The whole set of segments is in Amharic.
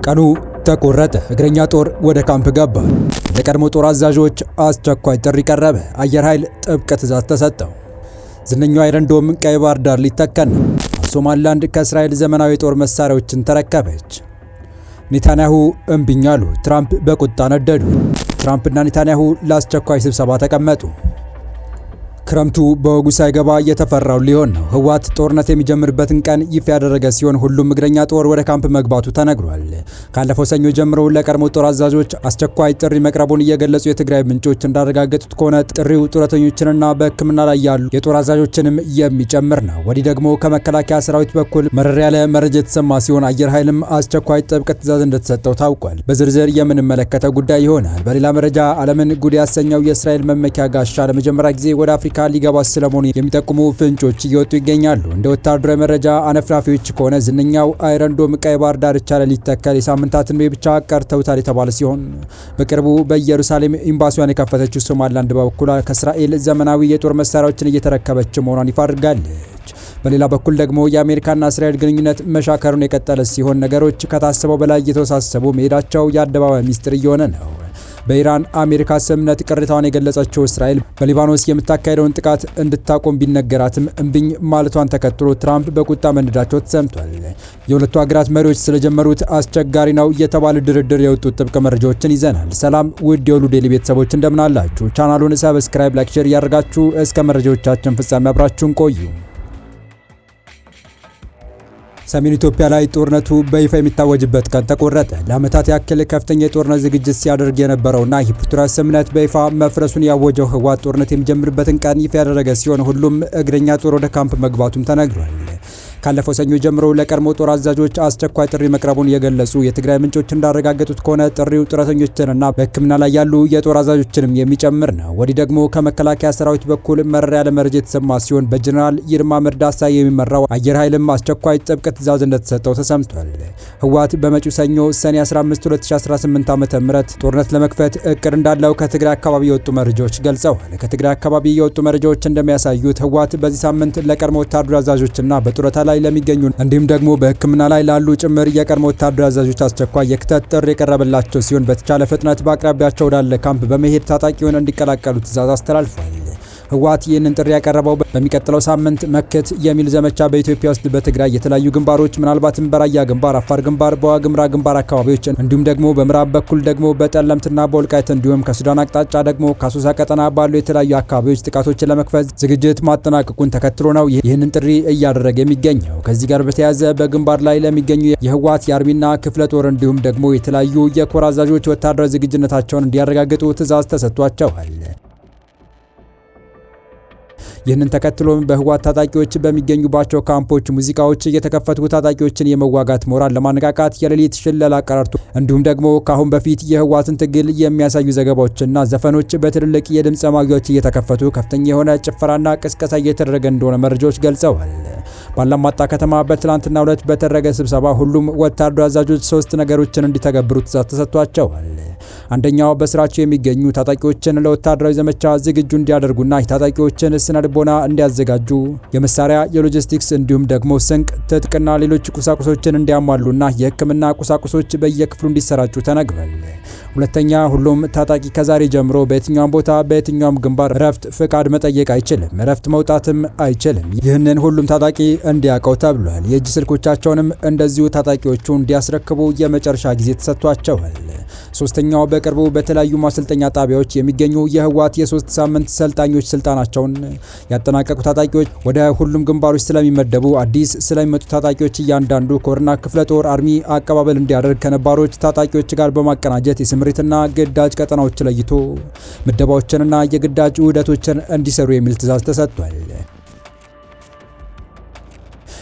ቀኑ ተቆረጠ። እግረኛ ጦር ወደ ካምፕ ገባ። ለቀድሞ ጦር አዛዦች አስቸኳይ ጥሪ ቀረበ። አየር ኃይል ጥብቅ ትዕዛዝ ተሰጠው። ዝነኛው አይረን ዶም ቀይ ባህር ዳር ሊተከል ነው። ሶማሊላንድ ከእስራኤል ዘመናዊ ጦር መሳሪያዎችን ተረከበች። ኔታንያሁ እምቢኝ አሉ። ትራምፕ በቁጣ ነደዱ። ትራምፕና ኔታንያሁ ለአስቸኳይ ስብሰባ ተቀመጡ። ክረምቱ በወጉ ሳይገባ የተፈራው ሊሆን ነው። ህወሓት ጦርነት የሚጀምርበትን ቀን ይፋ ያደረገ ሲሆን ሁሉም እግረኛ ጦር ወደ ካምፕ መግባቱ ተነግሯል። ካለፈው ሰኞ ጀምሮ ለቀድሞ ጦር አዛዦች አስቸኳይ ጥሪ መቅረቡን እየገለጹ የትግራይ ምንጮች እንዳረጋገጡት ከሆነ ጥሪው ጡረተኞችንና በሕክምና ላይ ያሉ የጦር አዛዦችንም የሚጨምር ነው። ወዲህ ደግሞ ከመከላከያ ሰራዊት በኩል መረር ያለ መረጃ የተሰማ ሲሆን አየር ኃይልም አስቸኳይ ጥብቅ ትዕዛዝ እንደተሰጠው ታውቋል። በዝርዝር የምንመለከተው ጉዳይ ይሆናል። በሌላ መረጃ ዓለምን ጉድ ያሰኘው የእስራኤል መመኪያ ጋሻ ለመጀመሪያ ጊዜ ወደ አፍሪካ ሊገባ ስለመሆኑ የሚጠቁሙ ፍንጮች እየወጡ ይገኛሉ። እንደ ወታደራዊ መረጃ አነፍናፊዎች ከሆነ ዝነኛው አይረን ዶም ቀይ ባህር ዳርቻ ላይ ሊተከል የሳምንታትን ብቻ ቀርተውታል የተባለ ሲሆን በቅርቡ በኢየሩሳሌም ኤምባሲዋን የከፈተችው ሶማሊላንድ በበኩሏ ከእስራኤል ዘመናዊ የጦር መሳሪያዎችን እየተረከበች መሆኗን ይፋ አድርጋለች። በሌላ በኩል ደግሞ የአሜሪካና እስራኤል ግንኙነት መሻከሩን የቀጠለ ሲሆን ነገሮች ከታሰበው በላይ እየተወሳሰቡ መሄዳቸው የአደባባይ ሚስጥር እየሆነ ነው። በኢራን አሜሪካ ስምምነት ቅሬታዋን የገለጸችው እስራኤል በሊባኖስ የምታካሄደውን ጥቃት እንድታቆም ቢነገራትም እምቢኝ ማለቷን ተከትሎ ትራምፕ በቁጣ መንዳቸው ተሰምቷል። የሁለቱ ሀገራት መሪዎች ስለጀመሩት አስቸጋሪ ነው የተባለ ድርድር የወጡት ጥብቅ መረጃዎችን ይዘናል። ሰላም ውድ የሁሉ ዴይሊ ቤተሰቦች እንደምን አላችሁ? ቻናሉን ሰብስክራይብ፣ ላይክ፣ ሼር እያደረጋችሁ እስከ መረጃዎቻችን ፍጻሜ አብራችሁን ቆዩ። ሰሜን ኢትዮጵያ ላይ ጦርነቱ በይፋ የሚታወጅበት ቀን ተቆረጠ። ለዓመታት ያክል ከፍተኛ የጦርነት ዝግጅት ሲያደርግ የነበረውና የፕሪቶሪያ ስምምነት በይፋ መፍረሱን ያወጀው ህወሓት ጦርነት የሚጀምርበትን ቀን ይፋ ያደረገ ሲሆን ሁሉም እግረኛ ጦር ወደ ካምፕ መግባቱም ተነግሯል። ካለፈው ሰኞ ጀምሮ ለቀድሞ ጦር አዛዦች አስቸኳይ ጥሪ መቅረቡን የገለጹ የትግራይ ምንጮች እንዳረጋገጡት ከሆነ ጥሪው ጡረተኞችንና በሕክምና ላይ ያሉ የጦር አዛዦችንም የሚጨምር ነው። ወዲህ ደግሞ ከመከላከያ ሰራዊት በኩል መረር ያለ መረጃ የተሰማ ሲሆን በጀነራል ይልማ መርዳሳ የሚመራው አየር ኃይልም አስቸኳይ ጥብቅ ትዕዛዝ እንደተሰጠው ተሰምቷል። ህወሓት በመጪው ሰኞ ሰኔ 15 2018 ዓ.ም ጦርነት ለመክፈት እቅድ እንዳለው ከትግራይ አካባቢ የወጡ መረጃዎች ገልጸዋል። ከትግራይ አካባቢ የወጡ መረጃዎች እንደሚያሳዩት ህወሓት በዚህ ሳምንት ለቀድሞ ወታደራዊ አዛዦችና በጡረታ ላይ ለሚገኙ እንዲሁም ደግሞ በሕክምና ላይ ላሉ ጭምር የቀድሞ ወታደራዊ አዛዦች አስቸኳይ የክተት ጥሪ የቀረበላቸው ሲሆን በተቻለ ፍጥነት በአቅራቢያቸው ወዳለ ካምፕ በመሄድ ታጣቂውን እንዲቀላቀሉ ትዕዛዝ አስተላልፏል። ህወሓት ይህንን ጥሪ ያቀረበው በሚቀጥለው ሳምንት መክት የሚል ዘመቻ በኢትዮጵያ ውስጥ በትግራይ የተለያዩ ግንባሮች ምናልባትም በራያ ግንባር፣ አፋር ግንባር፣ በዋግምራ ግንባር አካባቢዎች እንዲሁም ደግሞ በምዕራብ በኩል ደግሞ በጠለምትና በወልቃይት እንዲሁም ከሱዳን አቅጣጫ ደግሞ ከአሶሳ ቀጠና ባሉ የተለያዩ አካባቢዎች ጥቃቶችን ለመክፈት ዝግጅት ማጠናቀቁን ተከትሎ ነው ይህንን ጥሪ እያደረገ የሚገኘው። ከዚህ ጋር በተያያዘ በግንባር ላይ ለሚገኙ የህወሓት የአርሚና ክፍለ ጦር እንዲሁም ደግሞ የተለያዩ የኮር አዛዦች ወታደራዊ ዝግጁነታቸውን እንዲያረጋግጡ ትዕዛዝ ተሰጥቷቸዋል። ይህንን ተከትሎም በህወሓት ታጣቂዎች በሚገኙባቸው ካምፖች ሙዚቃዎች እየተከፈቱ ታጣቂዎችን የመዋጋት ሞራል ለማነቃቃት የሌሊት ሽለላ ቀረርቶ እንዲሁም ደግሞ ከአሁን በፊት የህወሓትን ትግል የሚያሳዩ ዘገባዎችና ዘፈኖች በትልልቅ የድምፅ ማጉያዎች እየተከፈቱ ከፍተኛ የሆነ ጭፈራና ቅስቀሳ እየተደረገ እንደሆነ መረጃዎች ገልጸዋል። ባላማጣ ከተማ በትላንትናው ዕለት በተደረገ ስብሰባ ሁሉም ወታደራዊ አዛዦች 3 ነገሮችን እንዲተገብሩ ትዕዛዝ ተሰጥቷቸዋል። አንደኛው በስራቸው የሚገኙ ታጣቂዎችን ለወታደራዊ ዘመቻ ዝግጁ እንዲያደርጉና የታጣቂዎችን ስነ ልቦና እንዲያዘጋጁ፣ የመሳሪያ የሎጂስቲክስ እንዲሁም ደግሞ ስንቅ፣ ትጥቅና ሌሎች ቁሳቁሶችን እንዲያሟሉና የሕክምና ቁሳቁሶች በየክፍሉ እንዲሰራጩ ተነግሯል። ሁለተኛ ሁሉም ታጣቂ ከዛሬ ጀምሮ በየትኛውም ቦታ በየትኛውም ግንባር እረፍት ፍቃድ መጠየቅ አይችልም፣ እረፍት መውጣትም አይችልም። ይህንን ሁሉም ታጣቂ እንዲያውቀው ተብሏል። የእጅ ስልኮቻቸውንም እንደዚሁ ታጣቂዎቹ እንዲያስረክቡ የመጨረሻ ጊዜ ተሰጥቷቸዋል። ሶስተኛው በቅርቡ በተለያዩ ማሰልጠኛ ጣቢያዎች የሚገኙ የህወሓት የ3 ሳምንት ሰልጣኞች ስልጣናቸውን ያጠናቀቁ ታጣቂዎች ወደ ሁሉም ግንባሮች ስለሚመደቡ አዲስ ስለሚመጡ ታጣቂዎች እያንዳንዱ ኮርና ክፍለ ጦር አርሚ አቀባበል እንዲያደርግ ከነባሮች ታጣቂዎች ጋር በማቀናጀት የስምሪትና ግዳጅ ቀጠናዎች ለይቶ ምደባዎችንና የግዳጅ ውህደቶችን እንዲሰሩ የሚል ትዕዛዝ ተሰጥቷል።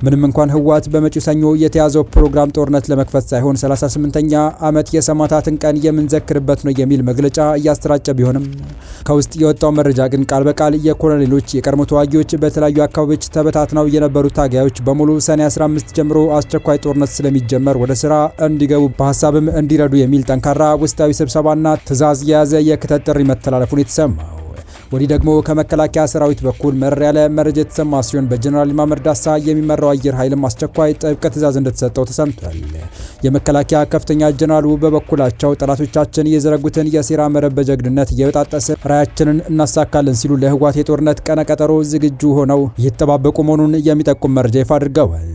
ምንም እንኳን ህወሓት በመጪው ሰኞ የተያዘው ፕሮግራም ጦርነት ለመክፈት ሳይሆን 38ኛ ዓመት የሰማዕታትን ቀን የምንዘክርበት ነው የሚል መግለጫ እያስተራጨ ቢሆንም ከውስጥ የወጣው መረጃ ግን ቃል በቃል የኮሎኔሎች የቀድሞ ተዋጊዎች በተለያዩ አካባቢዎች ተበታትነው የነበሩ ታጋዮች በሙሉ ሰኔ 15 ጀምሮ አስቸኳይ ጦርነት ስለሚጀመር ወደ ስራ እንዲገቡ በሀሳብም እንዲረዱ የሚል ጠንካራ ውስጣዊ ስብሰባና ትዕዛዝ የያዘ የክተት ጥሪ መተላለፉን የተሰማው ወዲህ ደግሞ ከመከላከያ ሰራዊት በኩል መረር ያለ መረጃ የተሰማ ሲሆን በጀነራል ይልማ መርዳሳ የሚመራው አየር ኃይልም አስቸኳይ ጥብቅ ትዕዛዝ እንደተሰጠው ተሰምቷል። የመከላከያ ከፍተኛ ጀነራሉ በበኩላቸው ጠላቶቻችን የዘረጉትን የሴራ መረብ በጀግንነት እየበጣጠስን ራዕያችንን እናሳካለን ሲሉ ለህወሓት የጦርነት ቀነ ቀጠሮ ዝግጁ ሆነው እየተጠባበቁ መሆኑን የሚጠቁም መረጃ ይፋ አድርገዋል።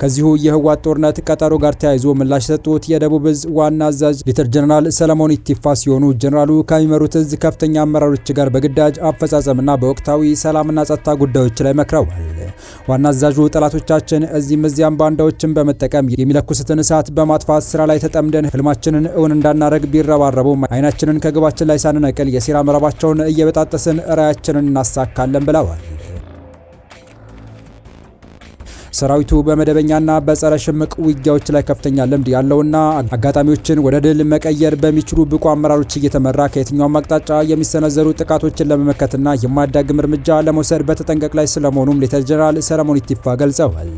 ከዚሁ የህወሓት ጦርነት ቀጠሮ ጋር ተያይዞ ምላሽ የሰጡት የደቡብ እዝ ዋና አዛዥ ሌተር ጀነራል ሰለሞን ኢቲፋ ሲሆኑ ጀነራሉ ከሚመሩት እዝ ከፍተኛ አመራሮች ጋር በግዳጅ አፈጻጸምና በወቅታዊ ሰላምና ጸጥታ ጉዳዮች ላይ መክረዋል። ዋና አዛዡ ጠላቶቻችን እዚህም እዚያም ባንዳዎችን በመጠቀም የሚለኩስትን እሳት በማጥፋት ስራ ላይ ተጠምደን ህልማችንን እውን እንዳናረግ ቢረባረቡም አይናችንን ከግባችን ላይ ሳንነቅል የሴራ መረባቸውን እየበጣጠስን ራዕያችንን እናሳካለን ብለዋል። ሰራዊቱ በመደበኛና በጸረ ሽምቅ ውጊያዎች ላይ ከፍተኛ ልምድ ያለውና አጋጣሚዎችን ወደ ድል መቀየር በሚችሉ ብቁ አመራሮች እየተመራ ከየትኛውም አቅጣጫ የሚሰነዘሩ ጥቃቶችን ለመመከትና የማያዳግም እርምጃ ለመውሰድ በተጠንቀቅ ላይ ስለመሆኑም ሌተር ጀነራል ሰለሞን ኢቲፋ ገልጸዋል።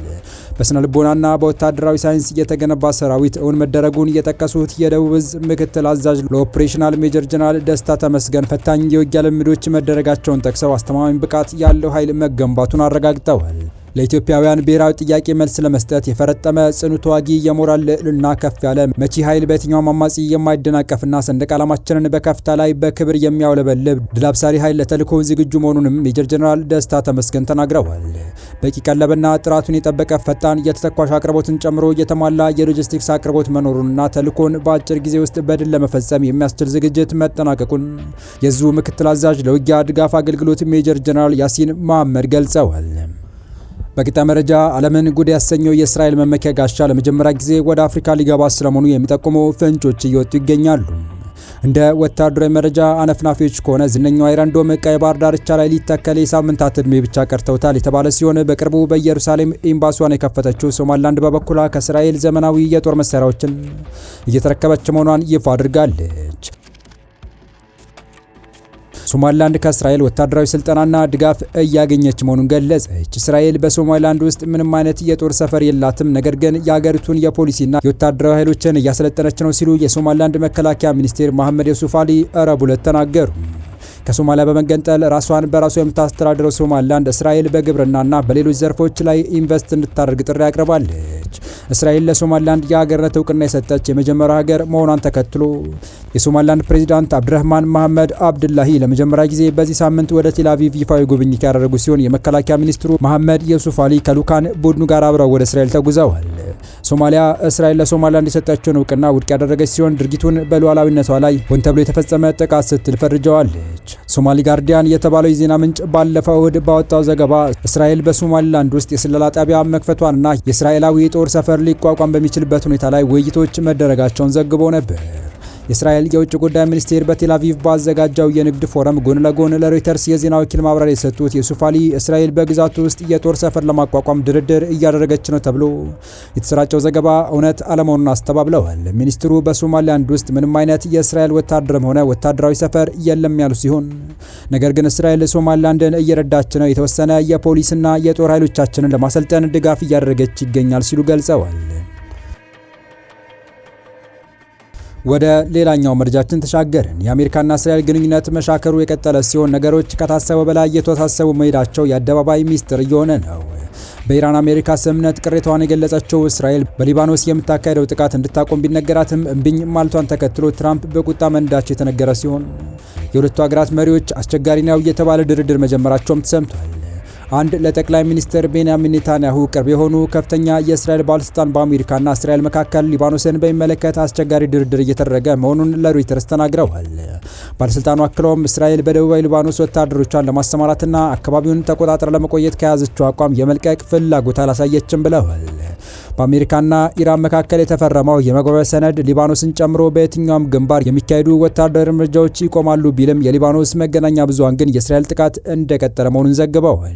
በስነ ልቦናና በወታደራዊ ሳይንስ የተገነባ ሰራዊት እውን መደረጉን የጠቀሱት የደቡብ እዝ ምክትል አዛዥ ለኦፕሬሽናል ሜጀር ጀነራል ደስታ ተመስገን ፈታኝ የውጊያ ልምዶች መደረጋቸውን ጠቅሰው አስተማማኝ ብቃት ያለው ኃይል መገንባቱን አረጋግጠዋል። ለኢትዮጵያውያን ብሔራዊ ጥያቄ መልስ ለመስጠት የፈረጠመ ጽኑ ተዋጊ የሞራል ልዕልና ከፍ ያለ መቺ ኃይል በየትኛውም አማጺ የማይደናቀፍና ሰንደቅ ዓላማችንን በከፍታ ላይ በክብር የሚያውለበልብ ድል አብሳሪ ኃይል ለተልዕኮ ዝግጁ መሆኑንም ሜጀር ጀነራል ደስታ ተመስገን ተናግረዋል። በቂ ቀለብና ጥራቱን የጠበቀ ፈጣን የተተኳሽ አቅርቦትን ጨምሮ የተሟላ የሎጂስቲክስ አቅርቦት መኖሩንና ተልዕኮን በአጭር ጊዜ ውስጥ በድል ለመፈጸም የሚያስችል ዝግጅት መጠናቀቁን የዙ ምክትል አዛዥ ለውጊያ ድጋፍ አገልግሎት ሜጀር ጀነራል ያሲን መሐመድ ገልጸዋል። በቅጣ መረጃ ዓለምን ጉድ ያሰኘው የእስራኤል መመኪያ ጋሻ ለመጀመሪያ ጊዜ ወደ አፍሪካ ሊገባ ስለመሆኑ የሚጠቁሙ ፍንጮች እየወጡ ይገኛሉ። እንደ ወታደራዊ መረጃ አነፍናፊዎች ከሆነ ዝነኛው አይረን ዶም ቀይ ባህር ዳርቻ ላይ ሊተከል የሳምንታት ዕድሜ ብቻ ቀርተውታል የተባለ ሲሆን በቅርቡ በኢየሩሳሌም ኤምባሲዋን የከፈተችው ሶማሊላንድ በበኩሏ ከእስራኤል ዘመናዊ የጦር መሳሪያዎችን እየተረከበች መሆኗን ይፋ አድርጋለች። ሶማሊላንድ ከእስራኤል ወታደራዊ ስልጠናና ድጋፍ እያገኘች መሆኑን ገለጸች። እስራኤል በሶማሊላንድ ውስጥ ምንም አይነት የጦር ሰፈር የላትም፣ ነገር ግን የሀገሪቱን የፖሊሲና የወታደራዊ ኃይሎችን እያሰለጠነች ነው ሲሉ የሶማሊላንድ መከላከያ ሚኒስቴር መሐመድ የሱፍ አሊ ረቡዕ ዕለት ተናገሩ። ከሶማሊያ በመገንጠል ራሷን በራሷ የምታስተዳድረው ሶማሊላንድ እስራኤል በግብርናና በሌሎች ዘርፎች ላይ ኢንቨስት እንድታደርግ ጥሪ አቅርባለች። እስራኤል ለሶማሊላንድ የሀገርነት እውቅና የሰጠች የመጀመሪያ ሀገር መሆኗን ተከትሎ የሶማሊላንድ ፕሬዚዳንት አብድራህማን መሐመድ አብድላሂ ለመጀመሪያ ጊዜ በዚህ ሳምንት ወደ ቴል አቪቭ ይፋዊ ጉብኝት ያደረጉ ሲሆን የመከላከያ ሚኒስትሩ መሐመድ የሱፍ አሊ ከልዑካን ቡድኑ ጋር አብረው ወደ እስራኤል ተጉዘዋል። ሶማሊያ እስራኤል ለሶማሊላንድ የሰጠችውን እውቅና ውድቅ ያደረገች ሲሆን ድርጊቱን በሉዓላዊነቷ ላይ ሆን ተብሎ የተፈጸመ ጥቃት ስትል ፈርጀዋለች። ሶማሊ ጋርዲያን የተባለው የዜና ምንጭ ባለፈው እሁድ ባወጣው ዘገባ እስራኤል በሶማሊላንድ ውስጥ የስለላ ጣቢያ መክፈቷንና የእስራኤላዊ የጦር ሰፈር ሊቋቋም በሚችልበት ሁኔታ ላይ ውይይቶች መደረጋቸውን ዘግቦ ነበር። የእስራኤል የውጭ ጉዳይ ሚኒስቴር በቴል አቪቭ ባዘጋጀው የንግድ ፎረም ጎን ለጎን ለሮይተርስ የዜና ወኪል ማብራሪያ የሰጡት የሱፍ አሊ እስራኤል በግዛቱ ውስጥ የጦር ሰፈር ለማቋቋም ድርድር እያደረገች ነው ተብሎ የተሰራጨው ዘገባ እውነት አለመሆኑን አስተባብለዋል። ሚኒስትሩ በሶማሊላንድ ውስጥ ምንም አይነት የእስራኤል ወታደርም ሆነ ወታደራዊ ሰፈር የለም ያሉ ሲሆን ነገር ግን እስራኤል ሶማሊላንድን እየረዳች ነው፣ የተወሰነ የፖሊስና የጦር ኃይሎቻችንን ለማሰልጠን ድጋፍ እያደረገች ይገኛል ሲሉ ገልጸዋል። ወደ ሌላኛው መረጃችን ተሻገርን። የአሜሪካና እስራኤል ግንኙነት መሻከሩ የቀጠለ ሲሆን ነገሮች ከታሰበው በላይ እየተወሳሰቡ መሄዳቸው የአደባባይ ሚስጥር እየሆነ ነው። በኢራን አሜሪካ ስምምነት ቅሬታዋን የገለጸችው እስራኤል በሊባኖስ የምታካሄደው ጥቃት እንድታቆም ቢነገራትም እምቢኝ ማለቷን ተከትሎ ትራምፕ በቁጣ መንዳቸው የተነገረ ሲሆን የሁለቱ ሀገራት መሪዎች አስቸጋሪ ነው የተባለ ድርድር መጀመራቸውም ተሰምቷል። አንድ ለጠቅላይ ሚኒስትር ቤንያሚን ኔታንያሁ ቅርብ የሆኑ ከፍተኛ የእስራኤል ባለስልጣን በአሜሪካና እስራኤል መካከል ሊባኖስን በሚመለከት አስቸጋሪ ድርድር እየተደረገ መሆኑን ለሮይተርስ ተናግረዋል። ባለስልጣኑ አክለውም እስራኤል በደቡባዊ ሊባኖስ ወታደሮቿን ለማሰማራትና አካባቢውን ተቆጣጥራ ለመቆየት ከያዘችው አቋም የመልቀቅ ፍላጎት አላሳየችም ብለዋል። በአሜሪካና ኢራን መካከል የተፈረመው የመግባቢያ ሰነድ ሊባኖስን ጨምሮ በየትኛውም ግንባር የሚካሄዱ ወታደራዊ እርምጃዎች ይቆማሉ ቢልም የሊባኖስ መገናኛ ብዙሃን ግን የእስራኤል ጥቃት እንደቀጠለ መሆኑን ዘግበዋል።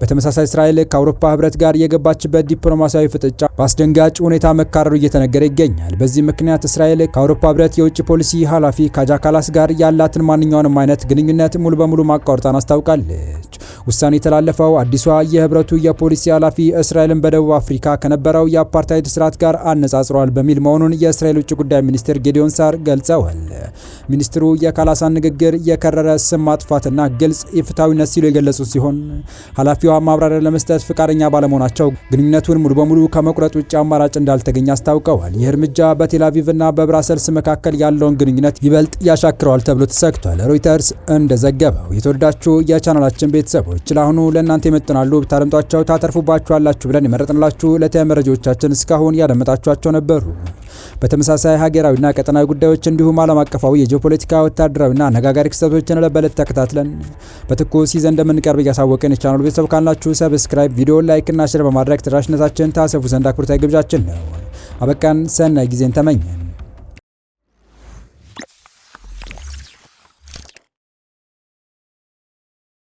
በተመሳሳይ እስራኤል ከአውሮፓ ህብረት ጋር የገባችበት ዲፕሎማሲያዊ ፍጥጫ በአስደንጋጭ ሁኔታ መካረሩ እየተነገረ ይገኛል። በዚህ ምክንያት እስራኤል ከአውሮፓ ህብረት የውጭ ፖሊሲ ኃላፊ ካጃ ካላስ ጋር ያላትን ማንኛውንም አይነት ግንኙነት ሙሉ በሙሉ ማቋረጧን አስታውቃለች። ውሳኔ የተላለፈው አዲሷ የህብረቱ የፖሊሲ ኃላፊ እስራኤልን በደቡብ አፍሪካ ከነበረው የአፓርታይድ ስርዓት ጋር አነጻጽሯል በሚል መሆኑን የእስራኤል ውጭ ጉዳይ ሚኒስትር ጌዲዮን ሳር ገልጸዋል። ሚኒስትሩ የካላሳን ንግግር የከረረ ስም ማጥፋትና ግልጽ ኢፍትሐዊነት ሲሉ የገለጹት ሲሆን ኃላፊዋ ማብራሪያ ለመስጠት ፈቃደኛ ባለመሆናቸው ግንኙነቱን ሙሉ በሙሉ ከመቁረጥ ውጭ አማራጭ እንዳልተገኘ አስታውቀዋል። ይህ እርምጃ በቴል አቪቭና በብራሰልስ መካከል ያለውን ግንኙነት ይበልጥ ያሻክረዋል ተብሎ ተሰግቷል። ሮይተርስ እንደዘገበው የተወደዳችሁ የቻናላችን ቤተሰቦች ለአሁኑ ለእናንተ ይመጥናሉ ብታደምጧቸው ታተርፉባችኋላችሁ ብለን የመረጥንላችሁ ዕለታዊ መረጃዎቻችን እስካሁን ያደመጣችኋቸው ነበሩ። በተመሳሳይ ሀገራዊና ቀጠናዊ ጉዳዮች እንዲሁም ዓለም አቀፋዊ የጂኦፖለቲካ ወታደራዊና አነጋጋሪ ክስተቶችን ዕለት ተከታትለን በትኩስ ይዘን እንደምንቀርብ እያሳወቅን የቻናሉ ቤተሰብ ካላችሁ ሰብስክራይብ፣ ቪዲዮ ላይክ እና ሼር በማድረግ ተደራሽነታችን ታሰፉ ዘንድ አክብሮታዊ ግብዣችን ነው። አበቃን። ሰናይ ጊዜን ተመኘን።